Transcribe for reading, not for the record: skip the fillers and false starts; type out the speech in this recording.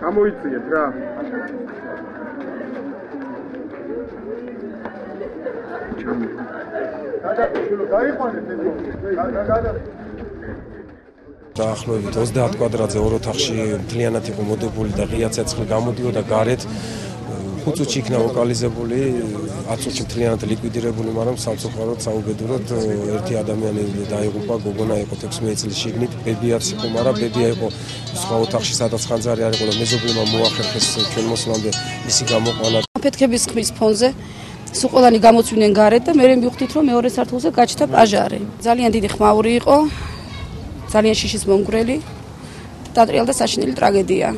გამოიწიეთ რა. დაახლოებით 30 კვადრატზე ორ ოთახში მთლიანად იყო მოდებული და ღია ცეცხლი გამოდიოდა გარეთ. 5 წუთში იქნა ლოკალიზებული, 10 წუთში მთლიანად ლიკვიდირებული, მაგრამ სამწუხაროდ საუბედუროდ ერთი ადამიანი დაიღუპა, გოგონა იყო 16 წლის შიგნით, ბებიაც იყო, მაგრამ ბებია იყო სხვა ოთახში, სადაც ხანძარი არ იყო და მეზობლებმა მოახერხეს ჩვენ მოსვლამდე ისი გამოყვანა. აფეთქების ხმის ფონზე სულ ყველანი გამოცვიდნენ გარეთ და მე მივხვდით, რომ მეორე სართულზე გაჩნდა პაჟარი. ძალიან დიდი ხმაური იყო, ძალიან შიშის მომგვრელი, დატრიალდა საშინელი ტრაგედია.